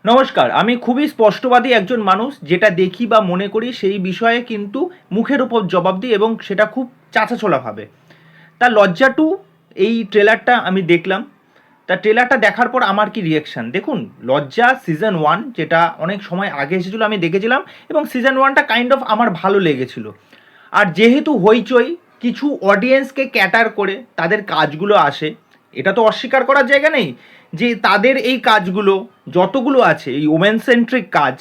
নমস্কার, আমি খুবই স্পষ্টবাদী একজন মানুষ। যেটা দেখি বা মনে করি সেই বিষয়ে কিন্তু মুখের উপর জবাব দিই এবং সেটা খুব চাঁচাছোলাভাবে। তা লজ্জা টু এই ট্রেলারটা আমি দেখলাম। তা ট্রেলারটা দেখার পর আমার কি রিয়াকশান দেখুন। লজ্জা সিজন ওয়ান যেটা অনেক সময় আগে এসেছিলো আমি দেখেছিলাম এবং সিজন ওয়ানটা কাইন্ড অফ আমার ভালো লেগেছিল। আর যেহেতু হইচই কিছু অডিয়েন্সকে ক্যাটার করে তাদের কাজগুলো আসে, এটা তো অস্বীকার করার জায়গা নেই যে তাদের এই কাজগুলো যতগুলো আছে এই ওমেন সেন্ট্রিক কাজ,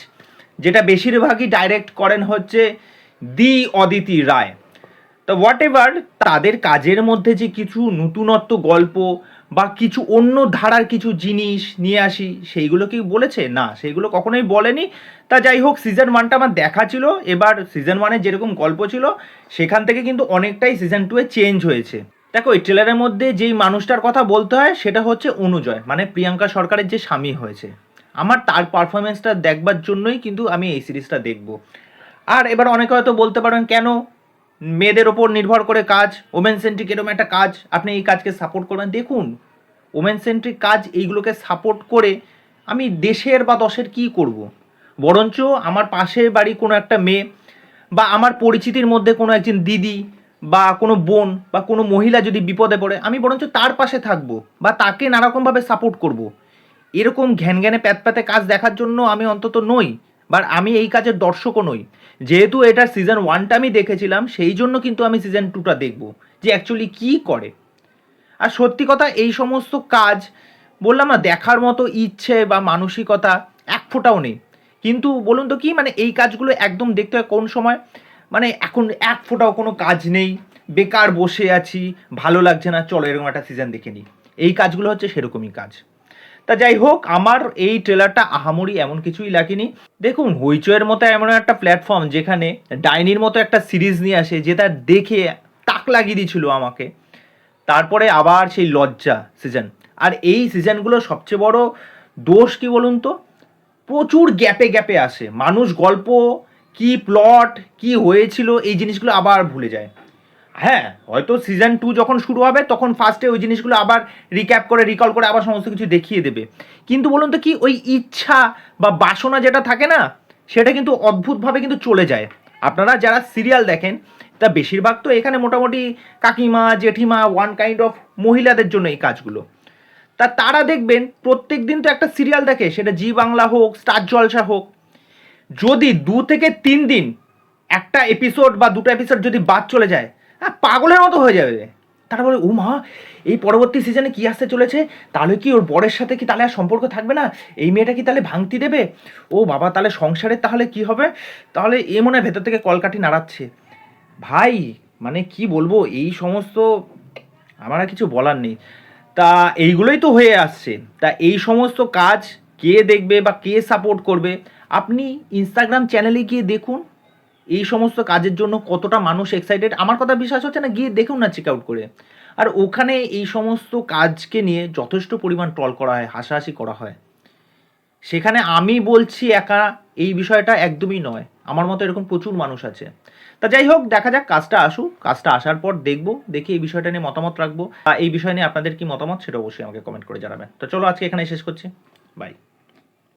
যেটা বেশিরভাগই ডাইরেক্ট করেন হচ্ছে দি অদিতি রায়। তো হোয়াট এভার, তাদের কাজের মধ্যে যে কিছু নতুনত্ব গল্প বা কিছু অন্য ধারার কিছু জিনিস নিয়ে আসি সেইগুলো কি বলেছে? না, সেইগুলো কখনোই বলেনি। তা যাই হোক, সিজন ওয়ানটা আমার দেখা ছিল। এবার সিজন ওয়ানে যেরকম গল্প ছিল সেখান থেকে কিন্তু অনেকটাই সিজন টুয়ে চেঞ্জ হয়েছে। দেখো, এই ট্রেলারের মধ্যে যেই মানুষটার কথা বলতে হয় সেটা হচ্ছে অনুজয়, মানে প্রিয়াঙ্কা সরকারের যে স্বামী হয়েছে। আমার তার পারফরমেন্সটা দেখবার জন্যই কিন্তু আমি এই সিরিজটা দেখব। আর এবার অনেকে হয়তো বলতে পারেন, কেন মেয়েদের ওপর নির্ভর করে কাজ, ওমেন সেন্ট্রিক এরকম একটা কাজ, আপনি এই কাজকে সাপোর্ট করবেন? দেখুন, ওমেন সেন্ট্রিক কাজ এইগুলোকে সাপোর্ট করে আমি দেশের বা দশের কী করব? বরঞ্চ আমার পাশের বাড়ি কোনো একটা মেয়ে বা আমার পরিচিতির মধ্যে কোনো একজন দিদি বা কোনো বোন বা কোনো মহিলা যদি বিপদে পড়ে, আমি বরঞ্চ তার পাশে থাকবো বা তাকে নানারকমভাবে সাপোর্ট করব। এরকম ঘ্যানঘ্যানে প্যাতপ্যাতে কাজ দেখার জন্য আমি অন্তত নই, বা আমি এই কাজের দর্শকও নই। যেহেতু এটা সিজন ওয়ানটা আমি দেখেছিলাম, সেই জন্য কিন্তু আমি সিজন টুটা দেখব যে অ্যাকচুয়ালি কী করে। আর সত্যি কথা, এই সমস্ত কাজ বললাম না, দেখার মতো ইচ্ছে বা মানসিকতা এক ফোঁটাও নেই। কিন্তু বলুন তো কি, মানে এই কাজগুলো একদম দেখতে হয় কোন সময়? মানে এখন এক ফোঁটাও কোনো কাজ নেই, বেকার বসে আছি, ভালো লাগছে না, চলো এরকম একটা সিজন দেখে নিই। এই কাজগুলো হচ্ছে সেরকমই কাজ। তা যাই হোক, আমার এই ট্রেলারটা আহামরি এমন কিছুই লাগেনি। দেখুন, হইচইয়ের মতো এমন একটা প্ল্যাটফর্ম যেখানে ডাইনির মতো একটা সিরিজ নিয়ে আসে, যেটা দেখে তাক লাগিয়ে দিয়েছিল আমাকে। তারপরে আবার সেই লজ্জা সিজন। আর এই সিজনগুলো সবচেয়ে বড় দোষ কি বলুন তো, প্রচুর গ্যাপে গ্যাপে আসে। মানুষ গল্প কি, প্লট কি হয়েছিল, এই জিনিসগুলো আবার ভুলে যায়। হ্যাঁ, হয়তো সিজন টু যখন শুরু হবে তখন ফার্স্টে ওই জিনিসগুলো আবার রিক্যাপ করে রিকল করে আবার সমস্ত কিছু দেখিয়ে দেবে। কিন্তু বলুন তো কি, ওই ইচ্ছা বা বাসনা যেটা থাকে না, সেটা কিন্তু অদ্ভুতভাবে কিন্তু চলে যায়। আপনারা যারা সিরিয়াল দেখেন, তা বেশিরভাগ তো এখানে মোটামুটি কাকিমা জেঠিমা ওয়ান কাইন্ড অফ মহিলাদের জন্য এই কাজগুলো। তা তারা দেখবেন প্রত্যেক দিন তো একটা সিরিয়াল দেখে, সেটা জি বাংলা হোক, স্টার জলসা হোক। যদি 2 থেকে 3 দিন একটা এপিসোড বা দুটো এপিসোড যদি বাদ চলে যায়, হ্যাঁ, পাগলের মতো হয়ে যাবে। তারা বলে, ও মা, এই পরবর্তী সিজনে কি আসতে চলেছে? তাহলে কি ওর বরের সাথে কি তাহলে আর সম্পর্ক থাকবে না? এই মেয়েটা কি তাহলে ভাঙতি দেবে? ও বাবা, তাহলে সংসারের তাহলে কি হবে? তাহলে এ মনে হয় ভেতর থেকে কলকাঠি নাড়াচ্ছে। ভাই, মানে কি বলবো, এই সমস্ত আমার আর কিছু বলার নেই। তা এইগুলোই তো হয়ে আসছে। তা এই সমস্ত কাজ কে দেখবে বা কে সাপোর্ট করবে? আপনি ইনস্টাগ্রাম চ্যানেলে গিয়ে দেখুন এই সমস্ত কাজের জন্য কতটা মানুষ এক্সাইটেড। আমার কথা বিশ্বাস হচ্ছে না, গিয়ে দেখুন না চেক আউট করে। আর ওখানে এই সমস্ত কাজকে নিয়ে যথেষ্ট পরিমাণ ট্রল করা হয়, হাসাহাসি করা হয়। সেখানে আমি বলছি একা এই বিষয়টা একদমই নয়, আমার মতো এরকম প্রচুর মানুষ আছে। তা যাই হোক, দেখা যাক, কাজটা আসুক, কাজটা আসার পর দেখবো, দেখি এই বিষয়টা নিয়ে মতামত রাখবো। এই বিষয় নিয়ে আপনাদের কি মতামত সেটা অবশ্যই আমাকে কমেন্ট করে জানাবেন। তো চলো, আজকে এখানে শেষ করছি। বাই।